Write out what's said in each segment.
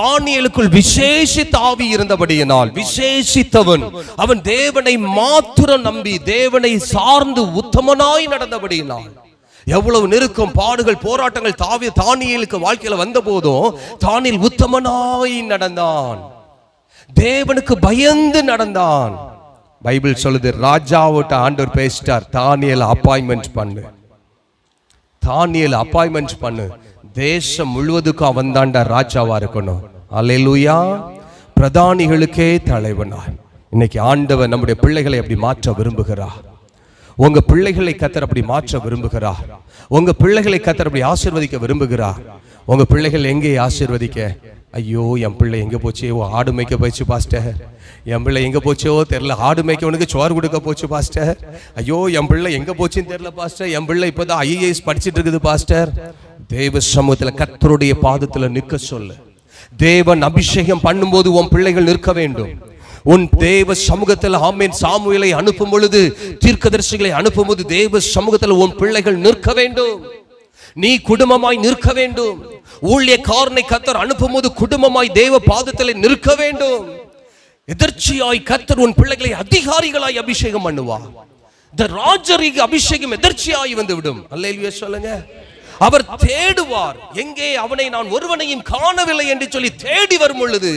தானியேலுக்குள் விசேஷித்த ஆவி இருந்தபடியினால், விசேஷித்தவன் அவன் தேவனை மாத்திரம் நம்பி தேவனை சார்ந்து உத்தமனாய் நடந்தபடியினால், எவ்வளவு நெருக்கம், பாடுகள், போராட்டங்கள் தானியேலுக்கு வாழ்க்கையில வந்த போதும் தானியேல் உத்தமனாய் நடந்தான், தேவனுக்கு பயந்து நடந்தான். பைபிள் சொல்லுது, ராஜாவிட்ட ஆண்டவர் பேசிட்டார், தானியேல் அப்பாயின்மெண்ட் பண்ணு, தானியேல் அப்பாயின்மெண்ட் பண்ணு, தேசம் முழுவதுக்கும் அவன் தாண்டா ராஜாவா இருக்கணும். அல்லேலூயா. பிரதானிகளுக்கே தலைவனா. இன்னைக்கு ஆண்டவர் நம்முடைய பிள்ளைகளை அப்படி மாற்ற விரும்புகிறார். உங்க பிள்ளைகளை கர்த்தர் அப்படி மாற்ற விரும்புகிறார். உங்க பிள்ளைகளை கர்த்தர் அப்படி ஆசீர்வதிக்க விரும்புகிறார். உங்க பிள்ளைகள் எங்கே ஆசீர்வதிக்க? ஐயோ என் பிள்ளை எங்க போச்சு, ஆடு மேய்க்க போச்சு பாஸ்டர், என் பிள்ளை எங்க போச்சோ தெரியல, ஆடு மேய்க்கவனுக்கு சோறு கொடுக்க போச்சு பாஸ்டர், ஐயோ என் பிள்ளை எங்க போச்சுன்னு தெரியல பாஸ்டர், என் பிள்ளை இப்பதான் IAS படிச்சுட்டு இருக்குது பாஸ்டர். தேவ சமூகத்துல கர்த்தருடைய பாதத்துல நிற்க சொல்லு. தேவன் அபிஷேகம் பண்ணும்போது உன் பிள்ளைகள் நிற்க வேண்டும். உன் தேவ சமூகத்தில் ஆமென் சாமுவேலை அனுப்பும் பொழுது, தீர்க்கதரிசிகளை அனுப்பும் போது தேவ சமூகத்தில் உன் பிள்ளைகள் நிற்க வேண்டும். நீ குடும்பமாய் நிற்க வேண்டும். ஊழியக்காரனை கர்த்தர் அனுப்பும் போது குடும்பமாய் தேவ பாதத்தில் நிற்க வேண்டும். எதர்ச்சியாய் கர்த்தர் உன் பிள்ளைகளை அதிகாரிகளாய் அபிஷேகம் பண்ணுவார். இந்த ராஜரீக அபிஷேகம் எதர்ச்சியாய் வந்து விடும். அல்லேலூயா சொல்லுங்க. அவர் தேடுவார். எங்கே அவனை நான் ஒருவனையும் காணவில்லை என்று சொல்லி தேடி வரும் பொழுது,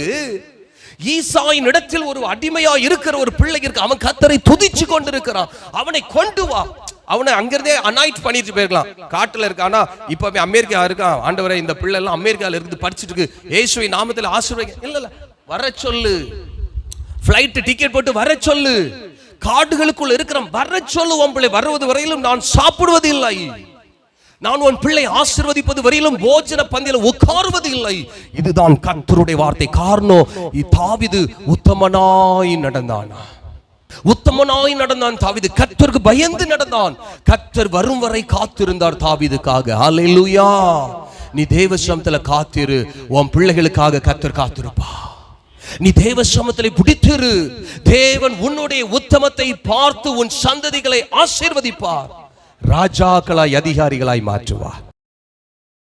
ஈசாயின் இடத்தில் ஒரு அடிமையா இருக்கிற ஒரு பிள்ளை இருக்கு, அவன் கர்த்தரை துதிச்சு கொண்டிருக்கிறான், அவனை கொண்டு வா. அவனை அங்கிருந்தே அனாயிட் பண்ணிட்டு போயிருக்கலாம். காட்டுல இருக்கானா, இப்பவே அமெரிக்கா இருக்கான், ஆண்டவரே இந்த பிள்ளை எல்லாம் அமெரிக்கால இருந்து படிச்சுட்டு இருக்கு, இயேசுவின் நாமத்தில் ஆசீர்வதிங்க. இல்ல வர சொல்லு, பிளைட் டிக்கெட் போட்டு வர சொல்லு, காடுகளுக்குள்ள இருக்கிற வர சொல்லு. உன் பிள்ளை வருவது வரையிலும் நான் சாப்பிடுவது இல்லை, நான் உன் பிள்ளை ஆசீர்வதிப்பது வரையிலும் போஜன பந்தியில உட்காருவது இல்லை. இதுதான் கர்த்தருடைய வார்த்தை. காரணம், தாவீது உத்தமனாய் நடந்தானா, உத்தமனாய் நடந்தான் தாவீது. கர்த்தருக்கு பயந்து நடந்தான். கர்த்தர் வரும் வரை காத்திருந்தார் தாவீதுக்காக. ஹல்லேலூயா. நீ தேவ சமூகத்துல காத்திரு, உன் பிள்ளைகளுக்காக கர்த்தர் காத்திருப்பா. நீ தேவ சமூகத்திலே பிடித்திரு. தேவன் உன்னுடைய உத்தமத்தை பார்த்து உன் சந்ததிகளை ஆசீர்வதிப்பார், ராஜாக்களாய் அதிகாரிகளாய் மாற்றுவார்.